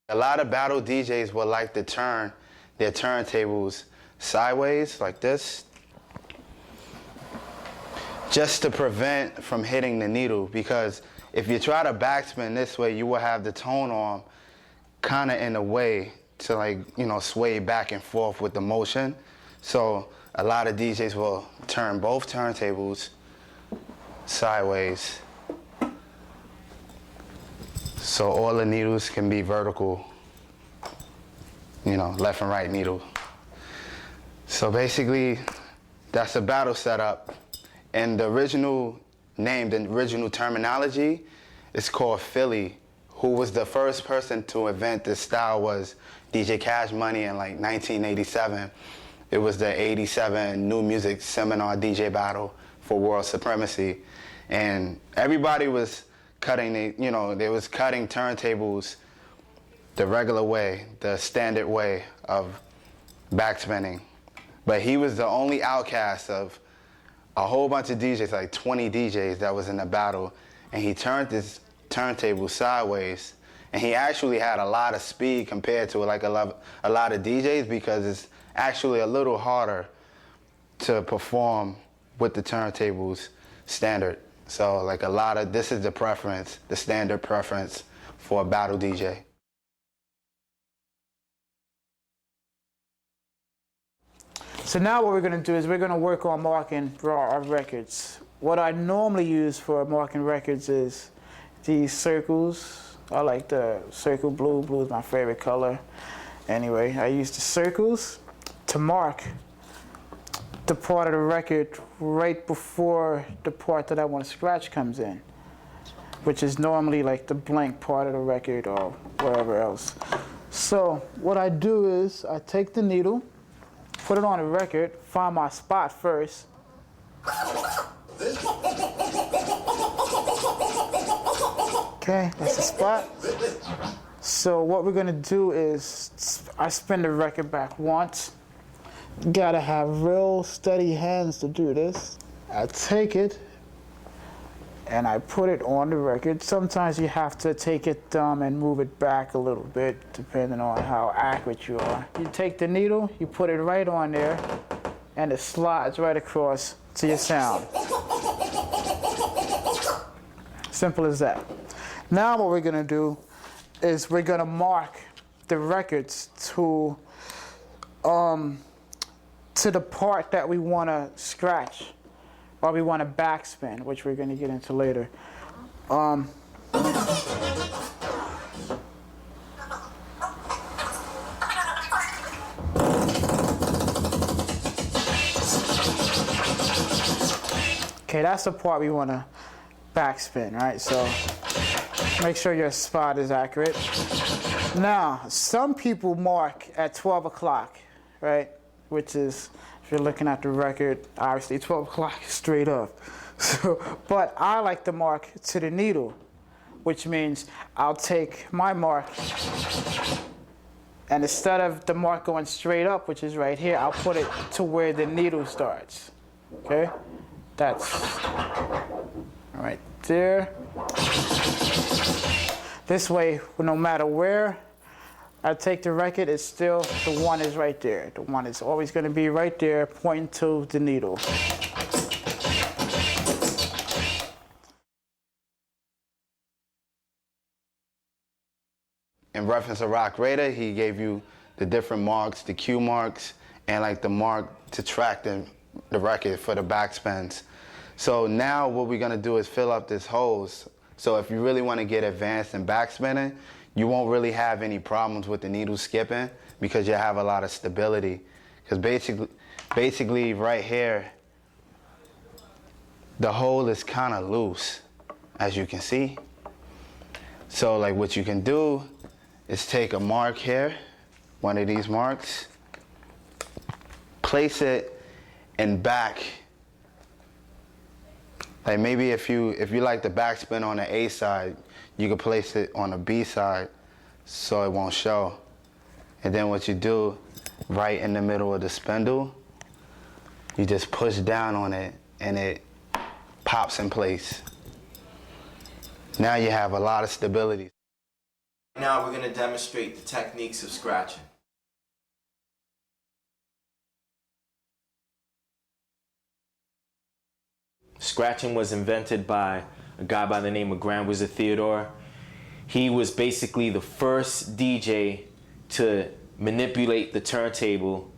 A lot of battle DJs would like to turn their turntables sideways like this, just to prevent from hitting the needle, because if you try to backspin this way, you will have the tone arm kind of in the way to, like, you know, sway back and forth with the motion. So a lot of DJs will turn both turntables sideways so all the needles can be vertical, you know, left and right needle. So basically, that's a battle setup. And the original name, the original terminology is called Philly. Who was the first person to invent this style was DJ Cash Money in like 1987. It was the 87 New Music Seminar DJ Battle for World Supremacy. And everybody was cutting, they was cutting turntables the regular way, the standard way of backspinning. But he was the only outcast of a whole bunch of DJs, like 20 DJs that was in the battle, and he turned this turntable sideways, and he actually had a lot of speed compared to like a lot of DJs, because it's actually a little harder to perform with the turntables standard. So like this is the preference, the standard preference for a battle DJ. So now what we're going to do is we're going to work on marking our records. What I normally use for marking records is these circles. I like the circle blue. Blue is my favorite color. Anyway, I use the circles to mark the part of the record right before the part that I want to scratch comes in, which is normally like the blank part of the record or wherever else. So what I do is I take the needle, put it on the record, find my spot first. Okay, that's the spot. So what we're gonna do is I spin the record back once. You gotta have real steady hands to do this. I take it and I put it on the record. Sometimes you have to take it and move it back a little bit, depending on how accurate you are. You take the needle, you put it right on there, and it slides right across to your sound. Simple as that. Now what we're gonna do is we're gonna mark the records to the part that we wanna scratch, or we want to backspin, which we're going to get into later. Okay, that's the part we want to backspin, right? So make sure your spot is accurate. Now, some people mark at 12 o'clock, right? Which is, if you're looking at the record, obviously 12 o'clock is straight up. So, but I like to mark to the needle, which means I'll take my mark, and instead of the mark going straight up, which is right here, I'll put it to where the needle starts. Okay? That's right there. This way, no matter where I take the record, it's still, the one is right there. The one is always going to be right there, pointing to the needle. In reference to Rock Raider, he gave you the different marks, the cue marks, and like the mark to track the record for the backspins. So now what we're gonna do is fill up this holes. So if you really want to get advanced in backspinning, you won't really have any problems with the needle skipping, because you have a lot of stability. Because basically right here, the hole is kind of loose, as you can see. So like what you can do is take a mark here, one of these marks, place it in back. Like maybe if you like the backspin on the A side, you can place it on the B side so it won't show. And then what you do, right in the middle of the spindle, you just push down on it and it pops in place. Now you have a lot of stability. Now we're going to demonstrate the techniques of scratching. Scratching was invented by a guy by the name of Grand Wizard Theodore. He was basically the first DJ to manipulate the turntable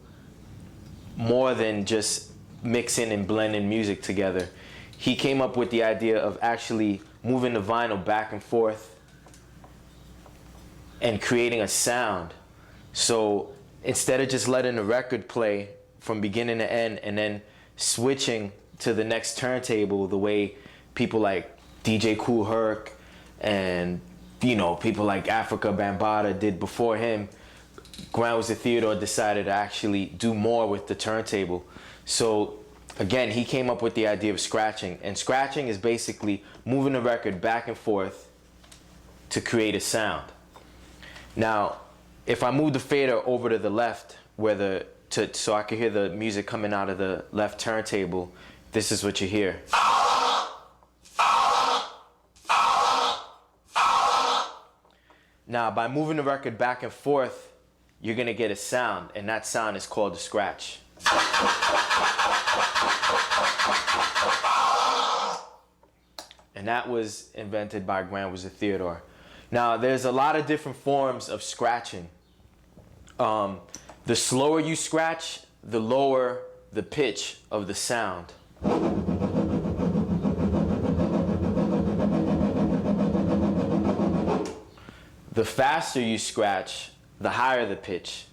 more than just mixing and blending music together. He came up with the idea of actually moving the vinyl back and forth and creating a sound. So instead of just letting the record play from beginning to end and then switching to the next turntable the way people like DJ Kool Herc and people like Africa Bambaataa did before him, Grand Wizard Theodore decided to actually do more with the turntable. So again, he came up with the idea of scratching, and scratching is basically moving the record back and forth to create a sound. Now, if I move the fader over to the left, so I can hear the music coming out of the left turntable, this is what you hear. Now, by moving the record back and forth, you're gonna get a sound, and that sound is called a scratch. And that was invented by Grand Wizard Theodore. Now, there's a lot of different forms of scratching. The slower you scratch, the lower the pitch of the sound. The faster you scratch, the higher the pitch.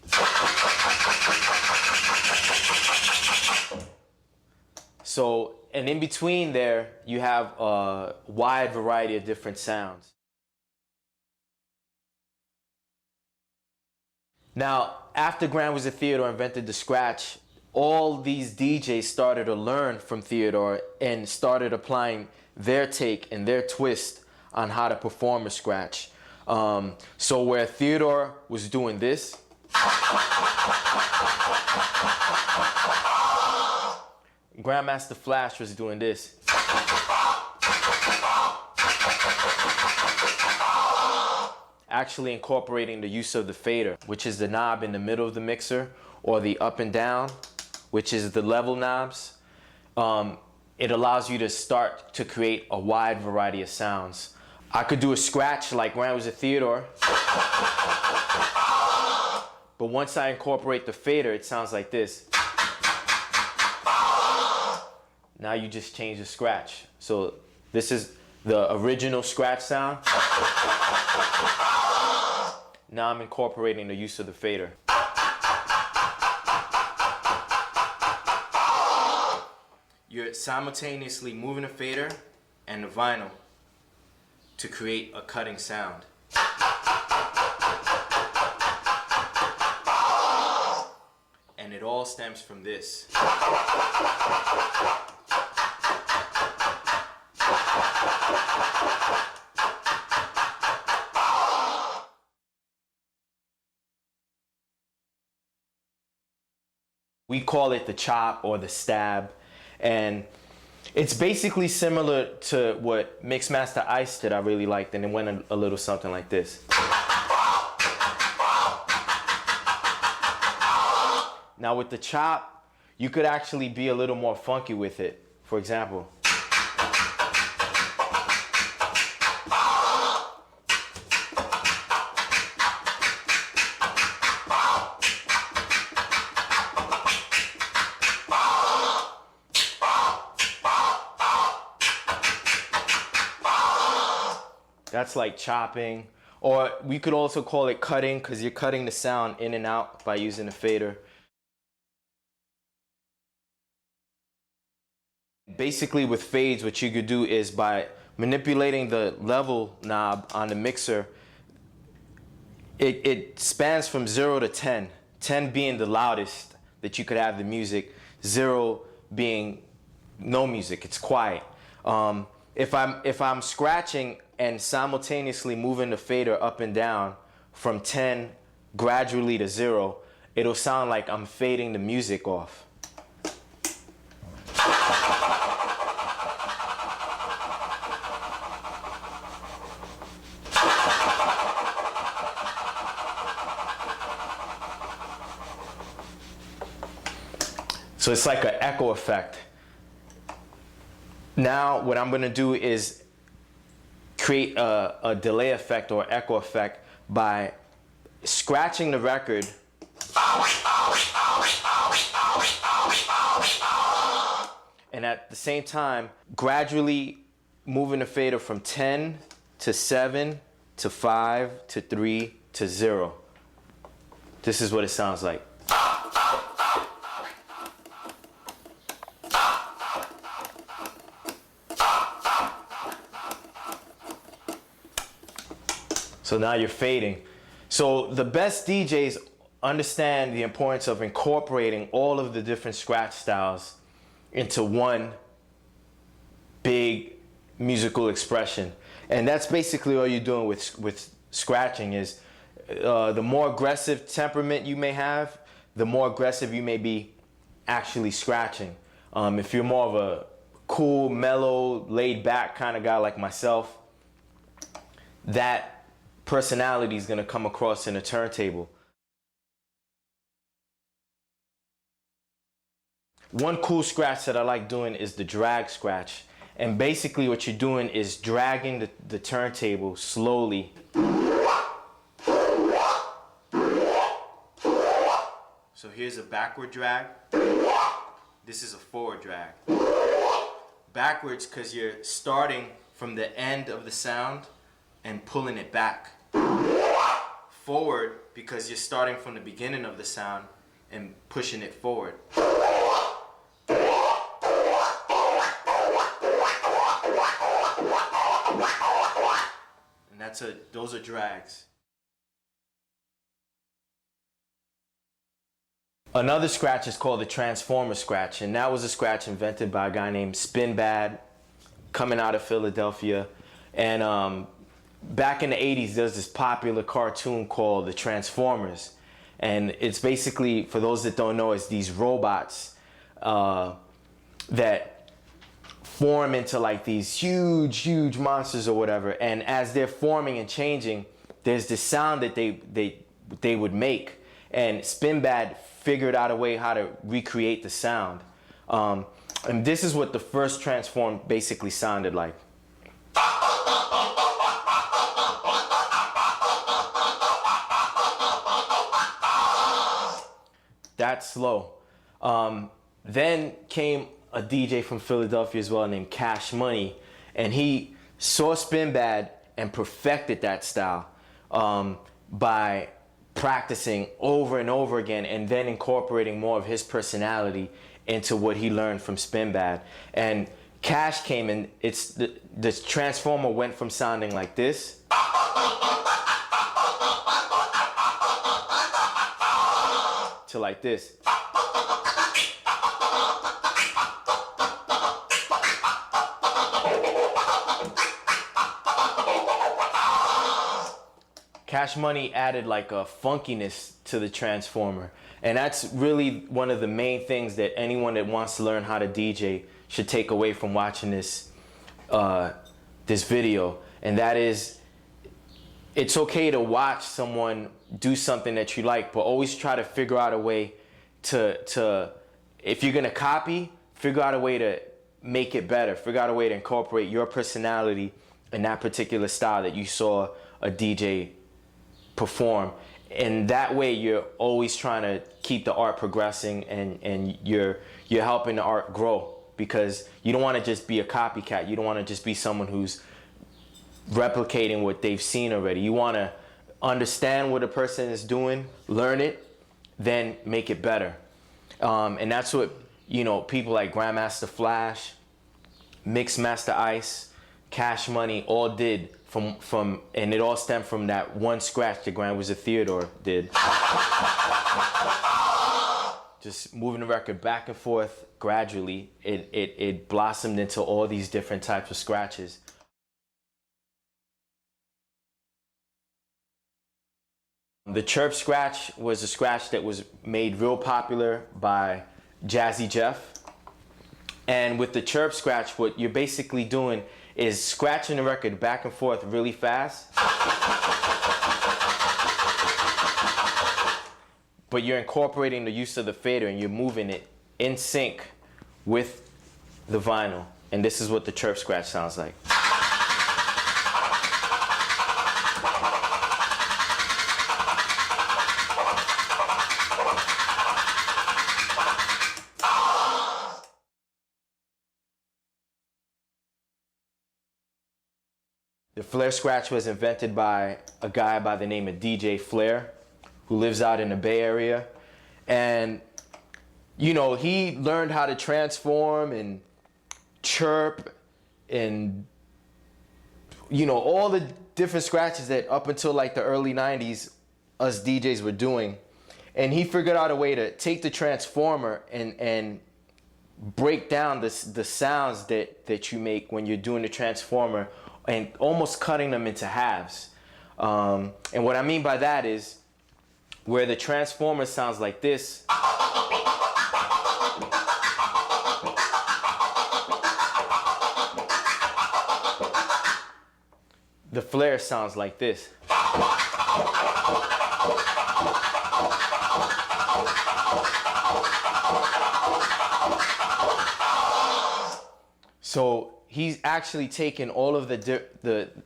So, and in between there, you have a wide variety of different sounds. Now, after Grand Wizard Theodore invented the scratch, all these DJs started to learn from Theodore and started applying their take and their twist on how to perform a scratch. So where Theodore was doing this, Grandmaster Flash was doing this. Actually incorporating the use of the fader, which is the knob in the middle of the mixer, or the up and down, which is the level knobs. It allows you to start to create a wide variety of sounds. I could do a scratch like Grand Wizard Theodore, but once I incorporate the fader, it sounds like this. Now you just change the scratch. So this is the original scratch sound. Now I'm incorporating the use of the fader. You're simultaneously moving the fader and the vinyl to create a cutting sound. And it all stems from this. We call it the chop or the stab, and it's basically similar to what Mixmaster Ice did I really liked, and it went a little something like this. Now with the chop, you could actually be a little more funky with it. For example. That's like chopping, or we could also call it cutting because you're cutting the sound in and out by using a fader. Basically with fades, what you could do is by manipulating the level knob on the mixer, it spans from 0 to 10, 10 being the loudest that you could have the music, 0 being no music, it's quiet. If I'm scratching and simultaneously moving the fader up and down from 10 gradually to 0, it'll sound like I'm fading the music off. So it's like an echo effect. Now what I'm gonna do is create a delay effect or echo effect by scratching the record and at the same time gradually moving the fader from 10 to 7 to 5 to 3 to 0. This is what it sounds like. So now you're fading. So the best DJs understand the importance of incorporating all of the different scratch styles into one big musical expression. And that's basically all you're doing with scratching is the more aggressive temperament you may have, the more aggressive you may be actually scratching. If you're more of a cool, mellow, laid back kind of guy like myself, that personality is going to come across in a turntable. One cool scratch that I like doing is the drag scratch. And basically what you're doing is dragging the turntable slowly. So here's a backward drag. This is a forward drag. Backwards because you're starting from the end of the sound and pulling it back. Forward because you're starting from the beginning of the sound and pushing it forward. And those are drags. Another scratch is called the transformer scratch, and that was a scratch invented by a guy named Spin Bad, coming out of Philadelphia. And back in the 80s, there's this popular cartoon called the Transformers. And it's basically, for those that don't know, it's these robots that form into like these huge monsters or whatever. And as they're forming and changing, there's this sound that they would make. And Spin Bad figured out a way how to recreate the sound. And this is what the first Transform basically sounded like. That's slow. Then came a DJ from Philadelphia as well named Cash Money, and he saw Spin Bad and perfected that style by practicing over and over again and then incorporating more of his personality into what he learned from Spin Bad. And Cash came and the transformer went from sounding like this to like this. Cash Money added like a funkiness to the transformer. And that's really one of the main things that anyone that wants to learn how to DJ should take away from watching this video. And that is, it's okay to watch someone do something that you like, but always try to figure out a way to if you're gonna copy, figure out a way to make it better. Figure out a way to incorporate your personality in that particular style that you saw a DJ perform. And that way you're always trying to keep the art progressing and you're helping the art grow, because you don't want to just be a copycat. You don't want to just be someone who's replicating what they've seen already. You want to understand what a person is doing, learn it, then make it better. And that's what, people like Grandmaster Flash, Mixmaster Ice, Cash Money all did from and it all stemmed from that one scratch that Grand Wizard Theodore did. Just moving the record back and forth gradually, it blossomed into all these different types of scratches. The chirp scratch was a scratch that was made real popular by Jazzy Jeff. And with the chirp scratch, what you're basically doing is scratching the record back and forth really fast. But you're incorporating the use of the fader and you're moving it in sync with the vinyl. And this is what the chirp scratch sounds like. The flare scratch was invented by a guy by the name of DJ Flare, who lives out in the Bay Area. And, you know, he learned how to transform and chirp and, you know, all the different scratches that up until like the early 90s, us DJs were doing. And he figured out a way to take the transformer and break down the sounds that you make when you're doing the transformer, and almost cutting them into halves. And what I mean by that is where the transformer sounds like this, the flare sounds like this. So he's actually taken all of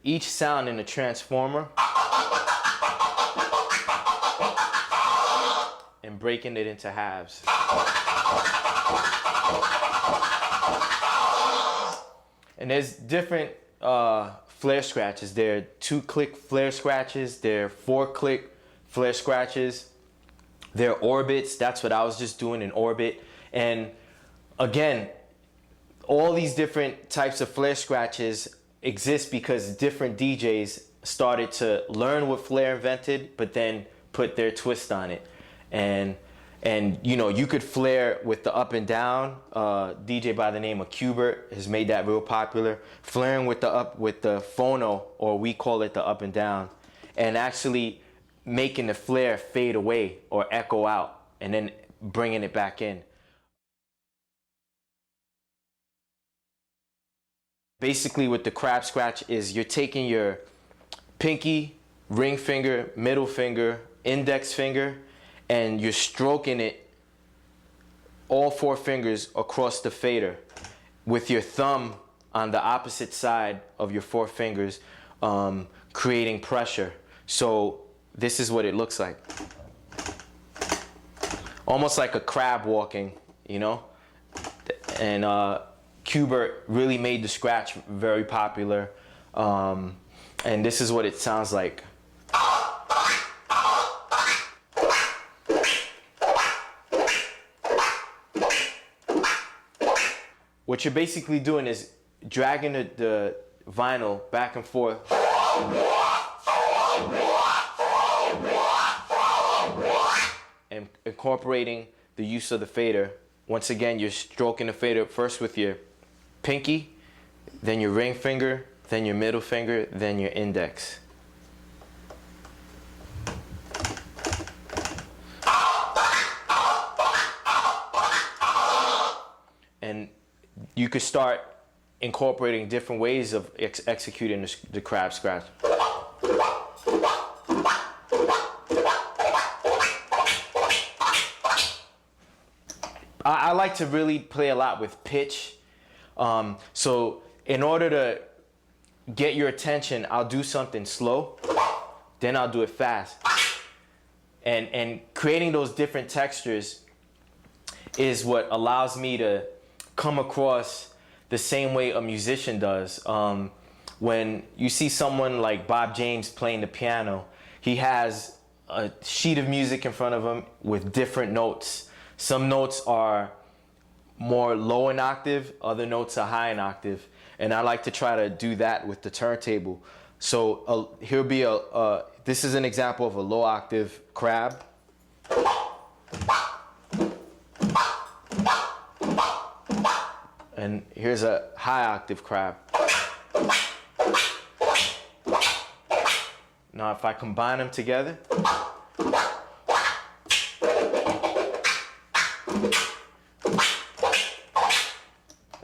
each sound in the transformer and breaking it into halves. And there's different flare scratches. There are 2-click flare scratches. There are 4-click flare scratches. There are orbits. That's what I was just doing, in orbit. And again, all these different types of flare scratches exist because different DJs started to learn what Flare invented, but then put their twist on it. And you know, you could flare with the up and down. DJ by the name of Qbert has made that real popular. Flaring with the phono, or we call it the up and down, and actually making the flare fade away or echo out, and then bringing it back in. Basically, with the crab scratch is you're taking your pinky, ring finger, middle finger, index finger, and you're stroking it, all 4 fingers across the fader, with your thumb on the opposite side of your 4 fingers, creating pressure. So this is what it looks like. Almost like a crab walking, you know? And Qbert really made the scratch very popular. And this is what it sounds like. What you're basically doing is dragging the vinyl back and forth and incorporating the use of the fader. Once again, you're stroking the fader first with your pinky, then your ring finger, then your middle finger, then your index. And you could start incorporating different ways of executing the crab scratch. I like to really play a lot with pitch. So in order to get your attention, I'll do something slow, then I'll do it fast. And creating those different textures is what allows me to come across the same way a musician does. When you see someone like Bob James playing the piano, he has a sheet of music in front of him with different notes. Some notes are more low in octave, other notes are high in octave. And I like to try to do that with the turntable. So here'll be this is an example of a low octave crab. And here's a high octave crab. Now if I combine them together,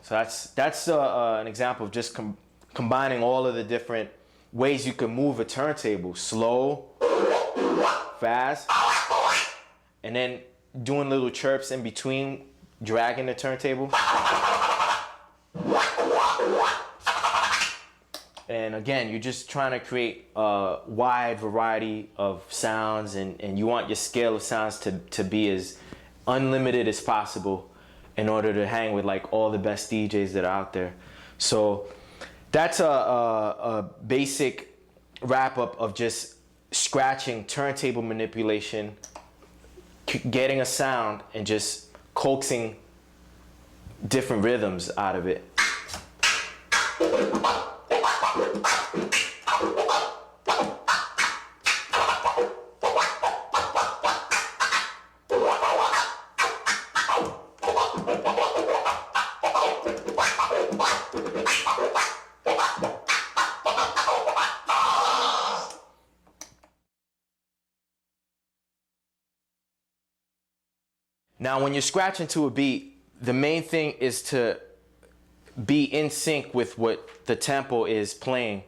so that's an example of just combining all of the different ways you can move a turntable: slow, fast, and then doing little chirps in between dragging the turntable. And again, you're just trying to create a wide variety of sounds, and you want your scale of sounds to be as unlimited as possible in order to hang with like all the best DJs that are out there. So that's a basic wrap up of just scratching, turntable manipulation, getting a sound, and just coaxing different rhythms out of it. Now, when you're scratching to a beat, the main thing is to be in sync with what the tempo is playing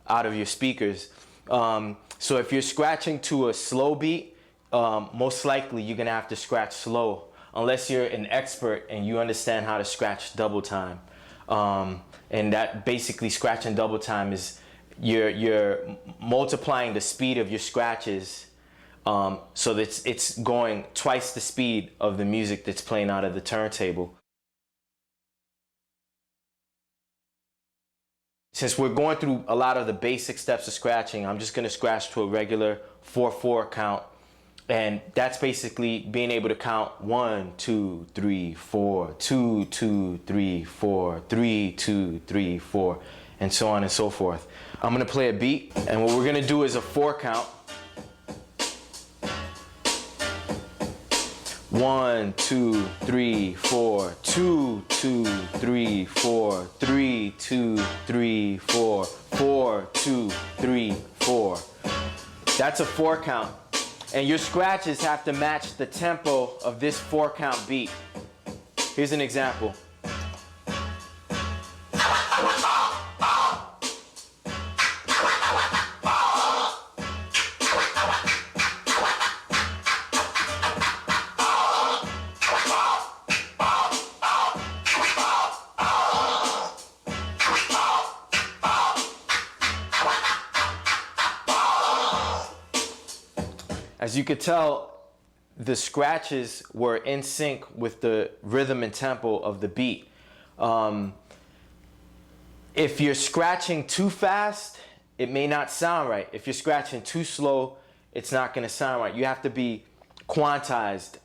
out of your speakers. So if you're scratching to a slow beat, most likely you're gonna have to scratch slow, unless you're an expert and you understand how to scratch double time. And that basically, scratching double time is you're multiplying the speed of your scratches, so that it's going twice the speed of the music that's playing out of the turntable. Since we're going through a lot of the basic steps of scratching, I'm just gonna scratch to a regular 4/4 count. And that's basically being able to count 1, 2, 3, 4, 2, 2, 3, 4, 3, 2, 3, 4, and so on and so forth. I'm gonna play a beat, and what we're gonna do is a 4 count. 1, 2, 3, 4, 2, 2, 3, 4, 3, 2, 3, 4, 4, 2, 3, 4. That's a 4 count. And your scratches have to match the tempo of this 4 count beat. Here's an example. As you could tell, the scratches were in sync with the rhythm and tempo of the beat. If you're scratching too fast, it may not sound right. If you're scratching too slow, it's not gonna sound right. You have to be quantized.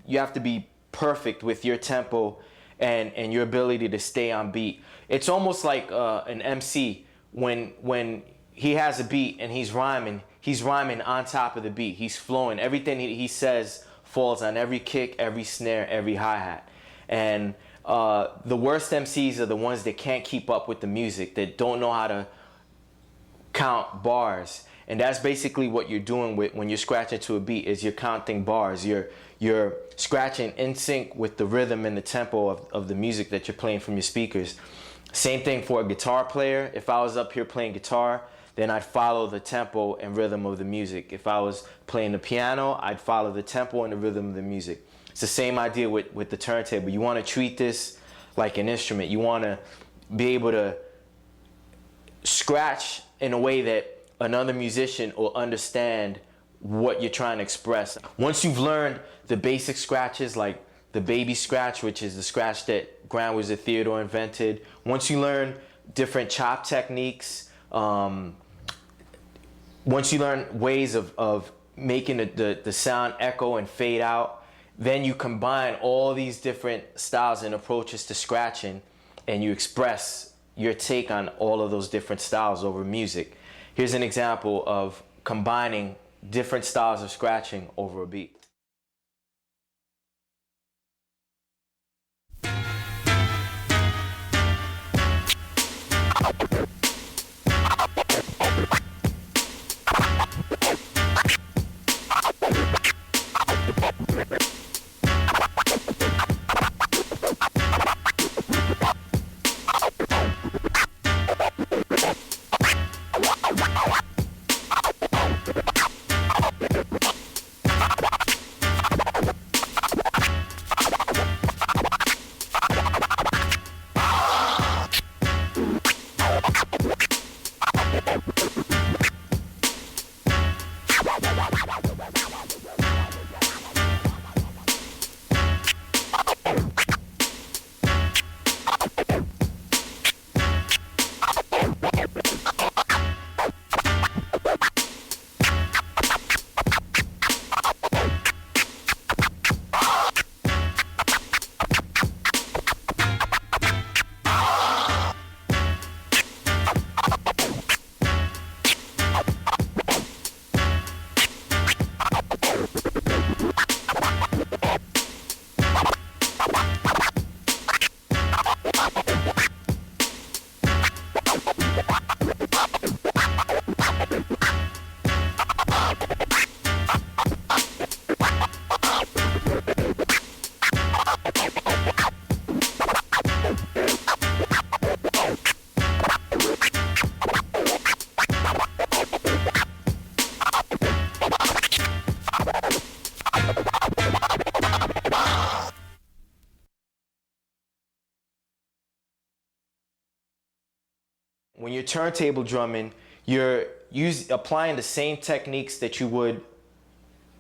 You have to be perfect with your tempo and your ability to stay on beat. It's almost like an MC when he has a beat and he's rhyming on top of the beat. He's flowing. Everything he says falls on every kick, every snare, every hi-hat. And the worst MCs are the ones that can't keep up with the music, that don't know how to count bars. And that's basically what you're doing when you're scratching to a beat, is you're counting bars. You're scratching in sync with the rhythm and the tempo of the music that you're playing from your speakers. Same thing for a guitar player. If I was up here playing guitar, then I'd follow the tempo and rhythm of the music. If I was playing the piano, I'd follow the tempo and the rhythm of the music. It's the same idea with the turntable. You want to treat this like an instrument. You want to be able to scratch in a way that another musician will understand what you're trying to express. Once you've learned the basic scratches, like the baby scratch, which is the scratch that Grand Wizard Theodore invented, once you learn different chop techniques, once you learn ways of making the sound echo and fade out, then you combine all these different styles and approaches to scratching, and you express your take on all of those different styles over music. Here's an example of combining different styles of scratching over a beat. when you're turntable drumming, you're applying the same techniques that you would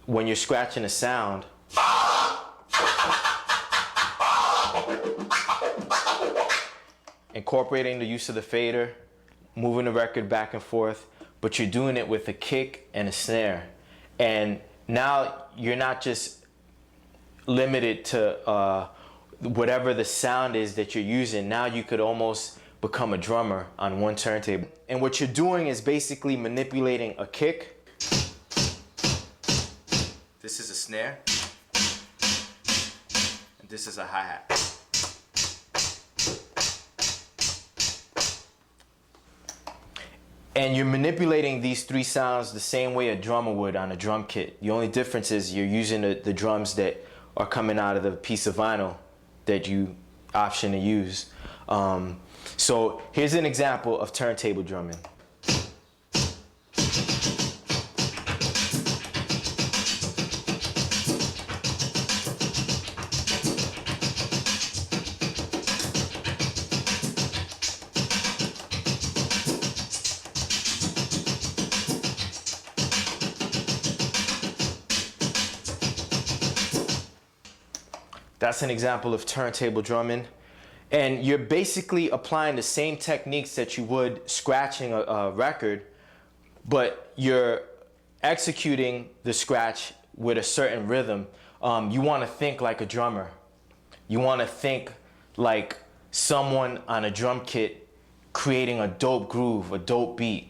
when you're scratching a sound. Incorporating the use of the fader, moving the record back and forth, but you're doing it with a kick and a snare. And now you're not just limited to whatever the sound is that you're using. Now you could almost become a drummer on one turntable. And what you're doing is basically manipulating a kick. This is a snare. And this is a hi-hat. And you're manipulating these three sounds the same way a drummer would on a drum kit. The only difference is you're using the drums that are coming out of the piece of vinyl that you option to use. So here's an example of turntable drumming. That's an example of turntable drumming. And you're basically applying the same techniques that you would scratching a record, but you're executing the scratch with a certain rhythm. You want to think like a drummer. You want to think like someone on a drum kit creating a dope groove, a dope beat.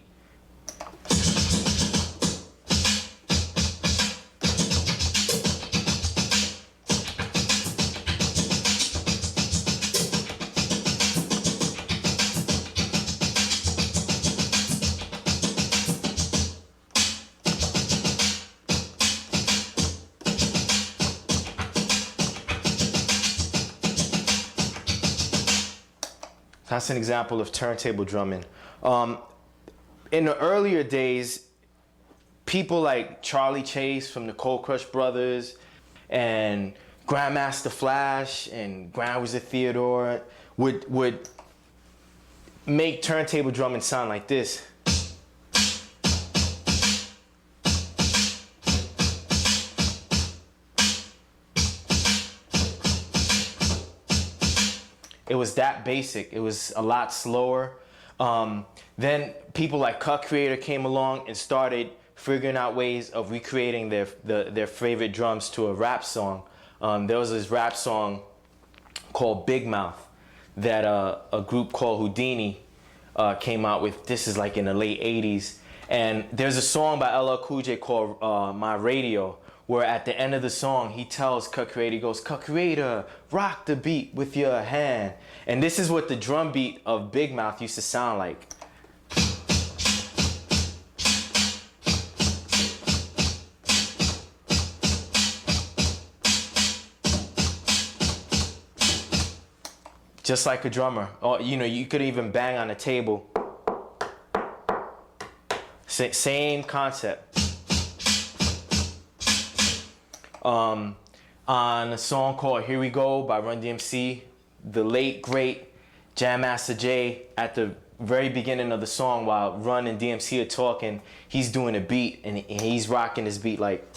That's an example of turntable drumming. In the earlier days, people like Charlie Chase from the Cold Crush Brothers and Grandmaster Flash and Grand Wizard Theodore would make turntable drumming sound like this. It was that basic. It was a lot slower. Then people like Cut Creator came along and started figuring out ways of recreating their favorite drums to a rap song. There was this rap song called Big Mouth that a group called Houdini came out with. This is like in the late 80s. And there's a song by LL Cool J called My Radio, where at the end of the song, he tells Cut Creator, he goes, "Cut Creator, rock the beat with your hand." And this is what the drum beat of Big Mouth used to sound like. Just like a drummer. Or, you know, you could even bang on a table. Same concept. On a song called Here We Go by Run DMC, the late, great Jam Master Jay, at the very beginning of the song while Run and DMC are talking, he's doing a beat and he's rocking his beat like.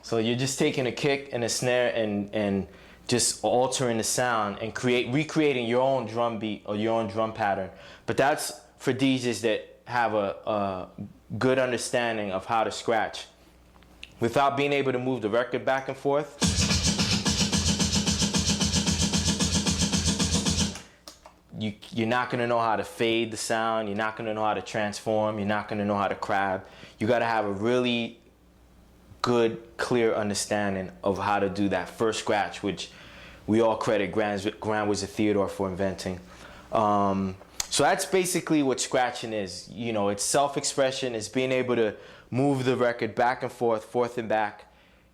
So you're just taking a kick and a snare and just altering the sound and recreating your own drum beat or your own drum pattern. But that's for DJs that have a good understanding of how to scratch. Without being able to move the record back and forth, you're not gonna know how to fade the sound, you're not gonna know how to transform, you're not gonna know how to crab. You gotta have a really good, clear understanding of how to do that first scratch, which we all credit Grand Wizard Theodore for inventing. So that's basically what scratching is. You know, it's self-expression, it's being able to move the record back and forth and back,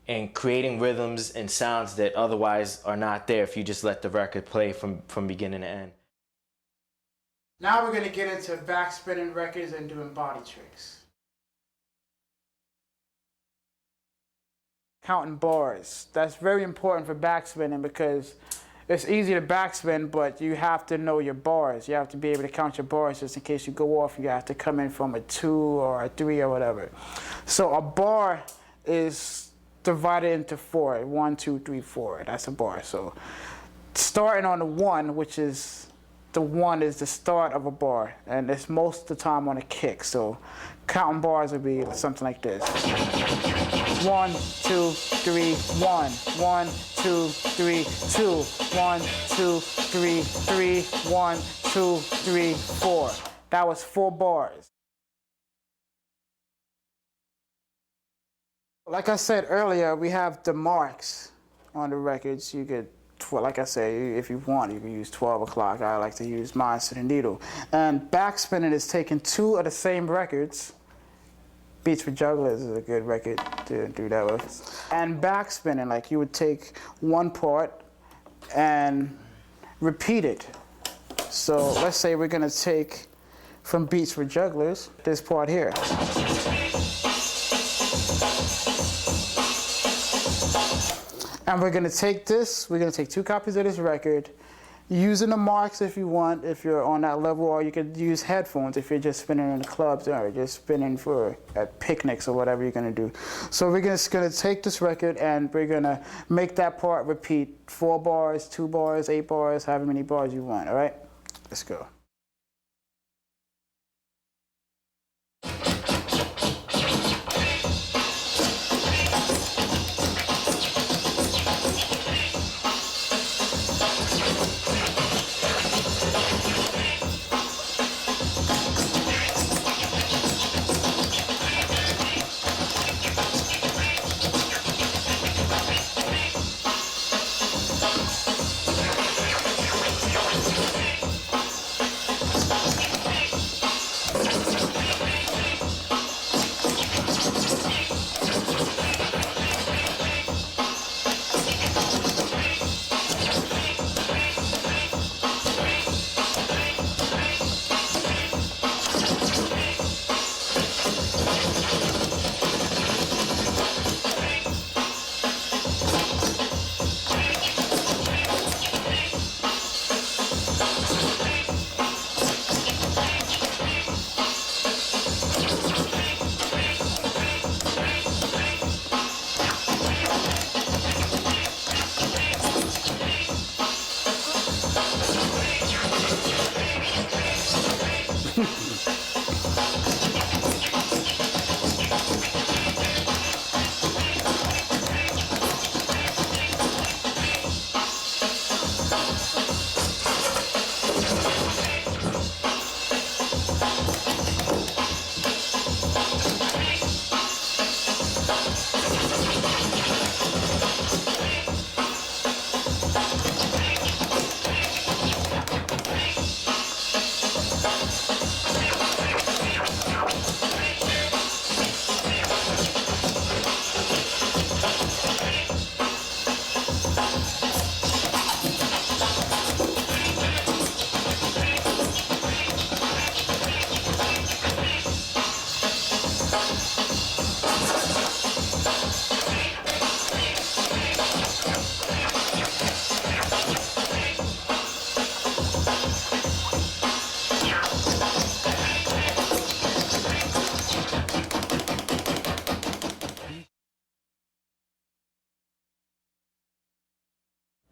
and creating rhythms and sounds that otherwise are not there if you just let the record play from beginning to end. Now we're going to get into backspinning records and doing body tricks. Counting bars. That's very important for backspinning because it's easy to backspin, but you have to know your bars. You have to be able to count your bars just in case you go off. You have to come in from a 2 or a 3 or whatever. So a bar is divided into 4. 1, 2, 3, 4. That's a bar. So starting on the 1, which is the 1 is the start of a bar, and it's most of the time on a kick. So counting bars would be something like this. 1, 2, 3, 1. 1, 2, 3, 2. 1, 2, 3, 3. 1, 2, 3, 4. That was 4 bars. Like I said earlier, we have the marks on the records. You could, like I said, if you want, you can use 12 o'clock. I like to use mine to the needle. And backspinning is taking 2 of the same records. Beats for Jugglers is a good record to do that with. And backspinning, like you would take one part and repeat it. So let's say we're gonna take from Beats for Jugglers this part here. And we're gonna take this, we're gonna take 2 copies of this record, using the marks if you want, if you're on that level, or you could use headphones if you're just spinning in the clubs or just spinning for at picnics or whatever you're gonna do. So we're just gonna take this record and we're gonna make that part repeat 4 bars, 2 bars, 8 bars, however many bars you want, all right? Let's go.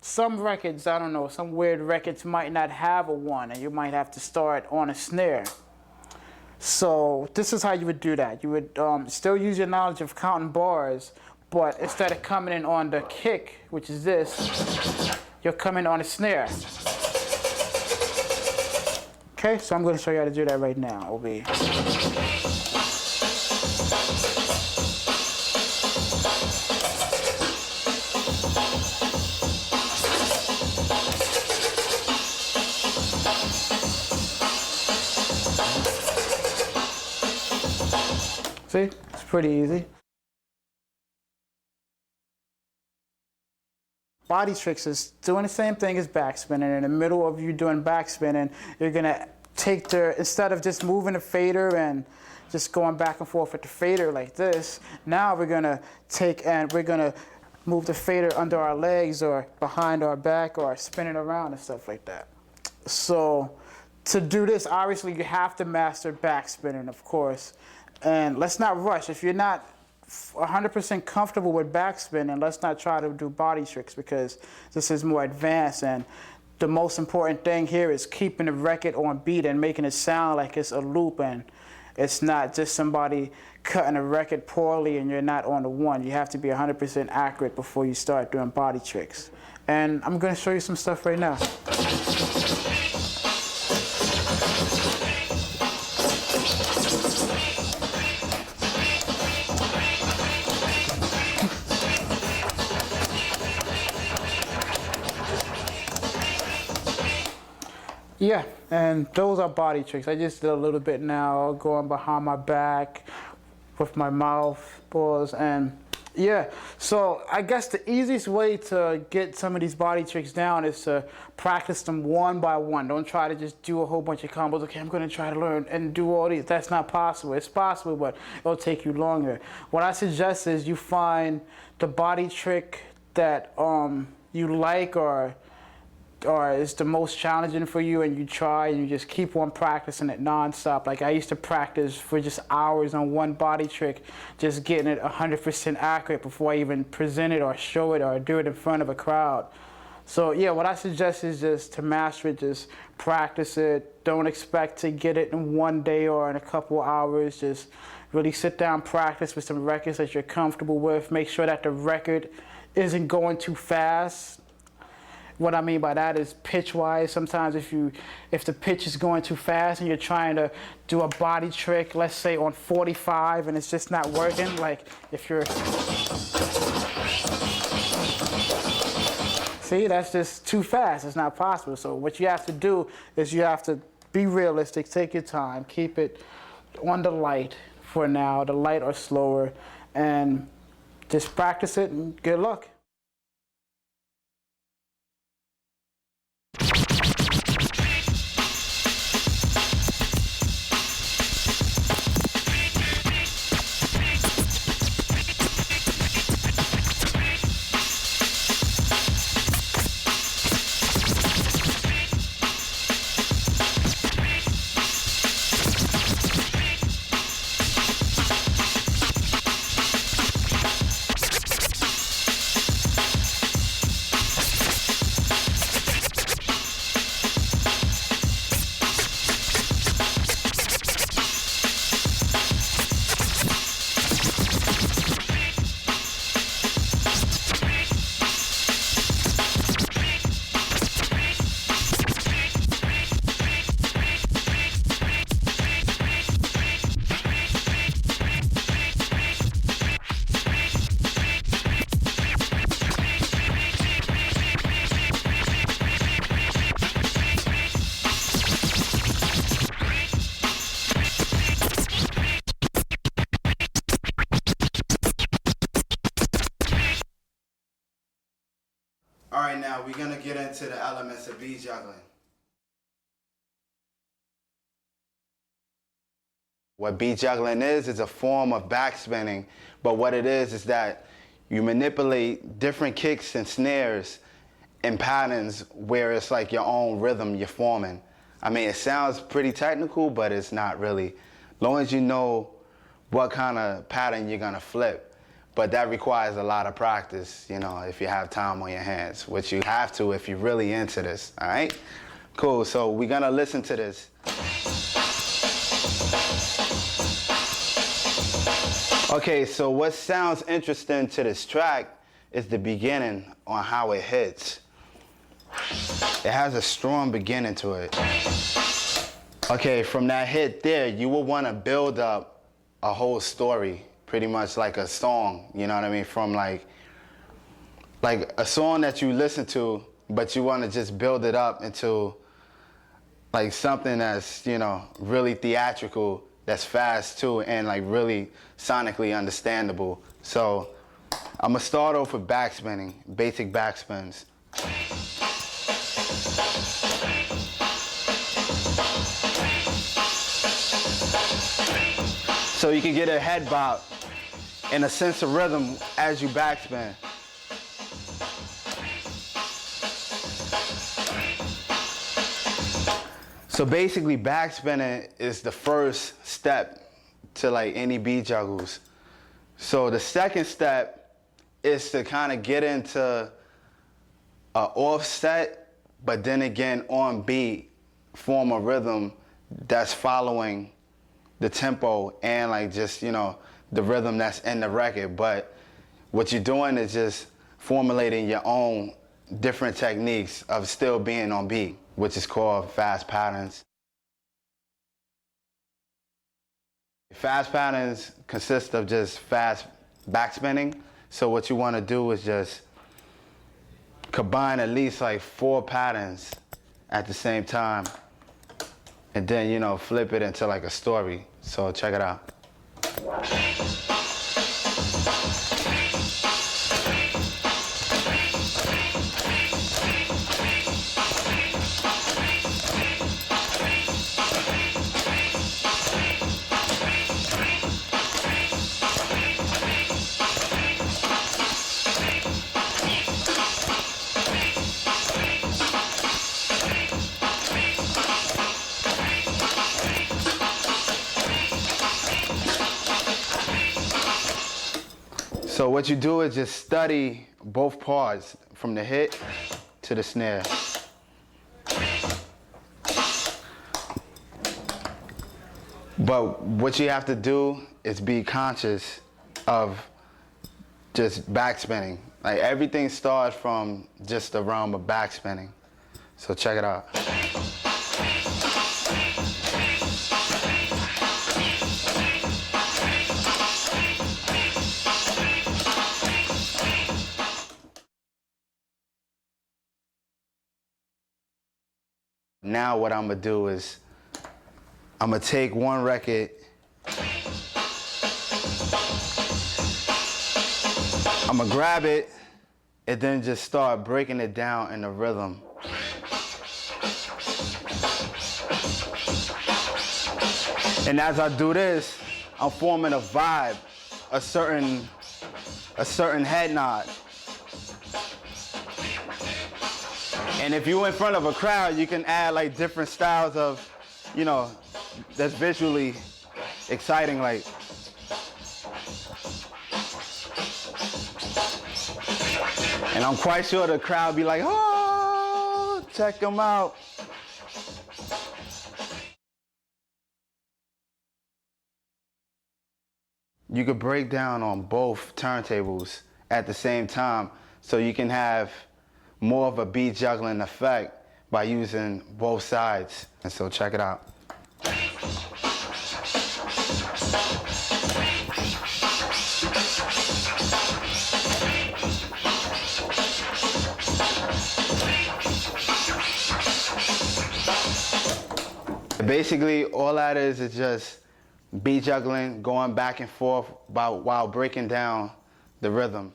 Some records, I don't know, some weird records might not have a 1, and you might have to start on a snare. So this is how you would do that. You would still use your knowledge of counting bars, but instead of coming in on the kick, which is this, you're coming on a snare. Okay, so I'm going to show you how to do that right now. It'll be... See, it's pretty easy. Body tricks is doing the same thing as backspinning. In the middle of you doing backspinning, you're gonna instead of just moving the fader and just going back and forth with the fader like this, now we're gonna move the fader under our legs or behind our back or spin it around and stuff like that. So to do this, obviously you have to master backspinning, of course. And let's not rush. If you're not 100% comfortable with backspinning, let's not try to do body tricks because this is more advanced. And the most important thing here is keeping the record on beat and making it sound like it's a loop and it's not just somebody cutting a record poorly and you're not on the one. You have to be 100% accurate before you start doing body tricks. And I'm going to show you some stuff right now. Yeah, and those are body tricks. I just did a little bit now, going behind my back with my mouth pause, and yeah. So I guess the easiest way to get some of these body tricks down is to practice them one by one. Don't try to just do a whole bunch of combos. Okay, I'm gonna try to learn and do all these. That's not possible. It's possible, but it'll take you longer. What I suggest is you find the body trick that you like or is the most challenging for you, and you try and you just keep on practicing it nonstop. Like I used to practice for just hours on one body trick, just getting it 100% accurate before I even present it or show it or do it in front of a crowd. So yeah, what I suggest is just to master it, just practice it. Don't expect to get it in one day or in a couple hours. Just really sit down, practice with some records that you're comfortable with. Make sure that the record isn't going too fast. What I mean by that is pitch-wise. Sometimes if the pitch is going too fast and you're trying to do a body trick, let's say on 45, and it's just not working, like if you're... See, that's just too fast. It's not possible. So what you have to do is you have to be realistic, take your time, keep it on the light for now, the light or slower, and just practice it and good luck. All right, now we're gonna get into the elements of beat juggling. What beat juggling is a form of backspinning, but what it is that you manipulate different kicks and snares in patterns where it's like your own rhythm you're forming. I mean, it sounds pretty technical, but it's not really. As long as you know what kind of pattern you're gonna flip. But that requires a lot of practice, you know, if you have time on your hands, which you have to if you're really into this, all right? Cool, so we're gonna listen to this. Okay, so what sounds interesting to this track is the beginning on how it hits. It has a strong beginning to it. Okay, from that hit there, you will wanna build up a whole story. Pretty much like a song, you know what I mean? From like a song that you listen to, but you want to just build it up into like something that's, you know, really theatrical, that's fast too, and like really sonically understandable. So I'm gonna start off with backspinning, basic backspins. so you can get a head bob and a sense of rhythm as you backspin. So basically backspinning is the first step to like any beat juggles. So the second step is to kind of get into a offset, but then again on beat, form a rhythm that's following the tempo and like just, you know, the rhythm that's in the record. But what you're doing is just formulating your own different techniques of still being on beat, which is called fast patterns. Fast patterns consist of just fast backspinning. So what you want to do is just combine at least like 4 patterns at the same time, and then, you know, flip it into like a story. So check it out. So what you do is just study both parts from the hit to the snare. But what you have to do is be conscious of just backspinning. Like everything starts from just the realm of backspinning. So check it out. Now what I'm gonna do is I'm gonna take one record, I'm gonna grab it and then just start breaking it down in the rhythm. And as I do this, I'm forming a vibe, a certain head nod. And if you're in front of a crowd, you can add like different styles of, you know, that's visually exciting, like. And I'm quite sure the crowd be like, oh, check them out. You could break down on both turntables at the same time, so you can have more of a beat juggling effect by using both sides. And so check it out. Basically, all that is just beat juggling, going back and forth while breaking down the rhythm.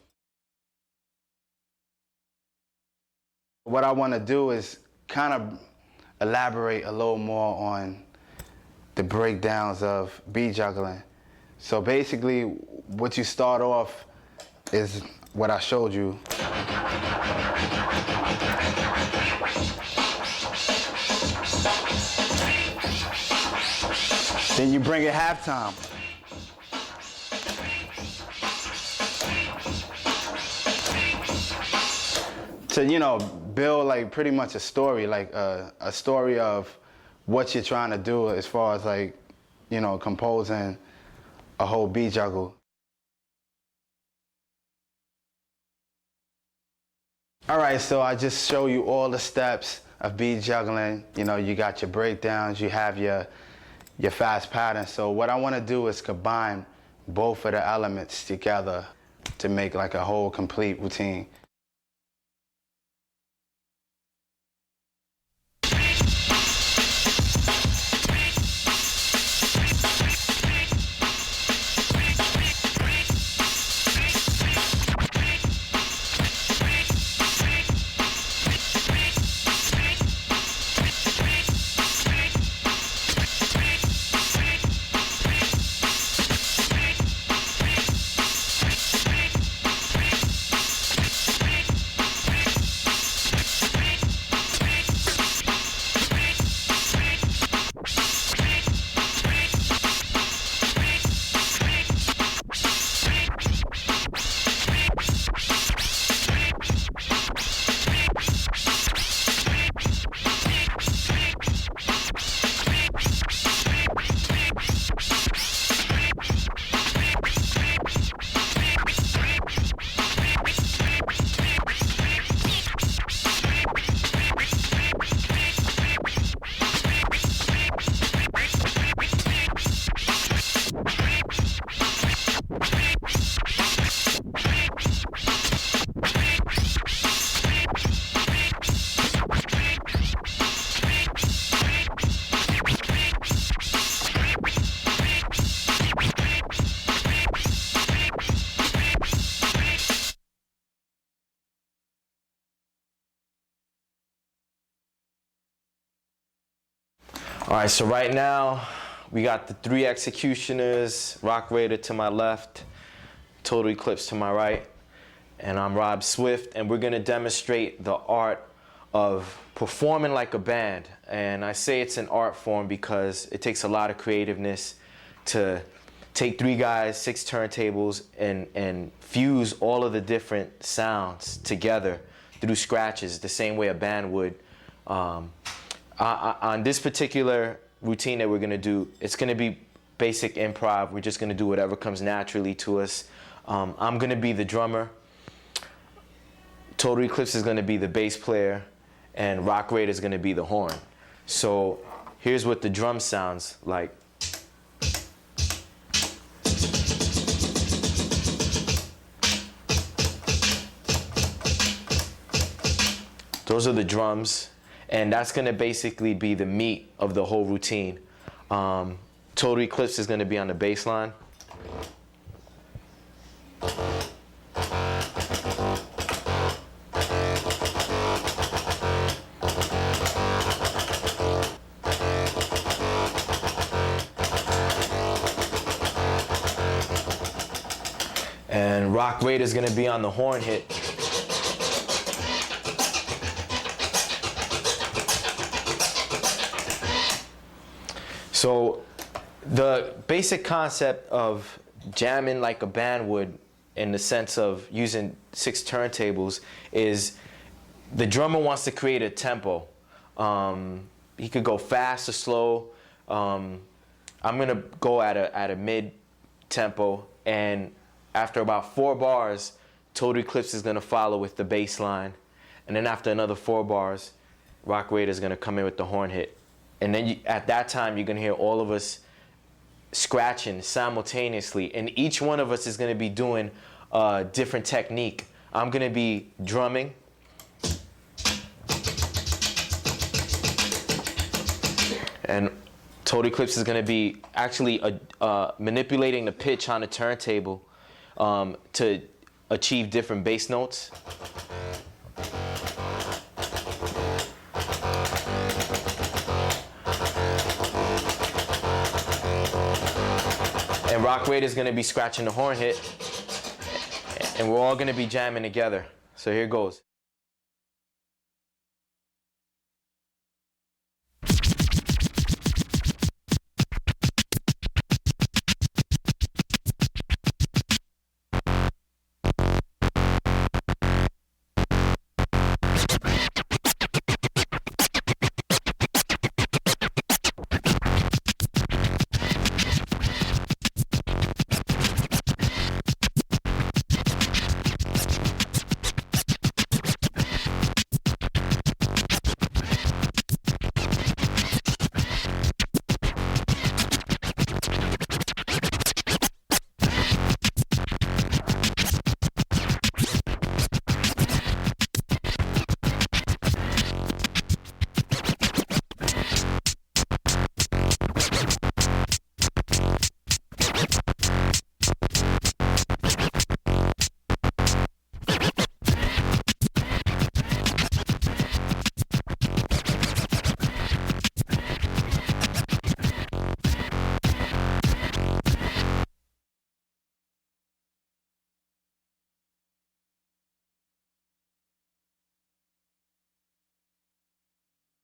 What I want to do is kind of elaborate a little more on the breakdowns of beat juggling. So basically, what you start off is what I showed you. Then you bring it halftime. To, you know, build like pretty much a story, like a story of what you're trying to do as far as like, you know, composing a whole beat juggle. All right, so I just show you all the steps of beat juggling. You know, you got your breakdowns, you have your fast patterns. So what I want to do is combine both of the elements together to make like a whole complete routine. All right, so right now we got the 3 X-Ecutioners, Rock Raider to my left, Total Eclipse to my right, and I'm Rob Swift, and we're gonna demonstrate the art of performing like a band. And I say it's an art form because it takes a lot of creativeness to take 3 guys, 6 turntables, and fuse all of the different sounds together through scratches, the same way a band would. On this particular routine that we're gonna do, it's gonna be basic improv. We're just gonna do whatever comes naturally to us. I'm gonna be the drummer. Total Eclipse is gonna be the bass player, and Rock Raider is gonna be the horn. So here's what the drum sounds like. Those are the drums, and that's gonna basically be the meat of the whole routine. Total Eclipse is gonna be on the bass line. And Rock Raider is gonna be on the horn hit. So the basic concept of jamming like a band would, in the sense of using 6 turntables, is the drummer wants to create a tempo. He could go fast or slow. I'm gonna go at a mid tempo, and after about 4 bars, Total Eclipse is gonna follow with the bass line, and then after another 4 bars, Rock Raider is gonna come in with the horn hit. And then at that time, you're gonna hear all of us scratching simultaneously, and each one of us is gonna be doing a different technique. I'm gonna be drumming. And Total Eclipse is gonna be actually manipulating the pitch on the turntable to achieve different bass notes. And Rock Raider is gonna be scratching the horn hit, and we're all gonna be jamming together. So here goes.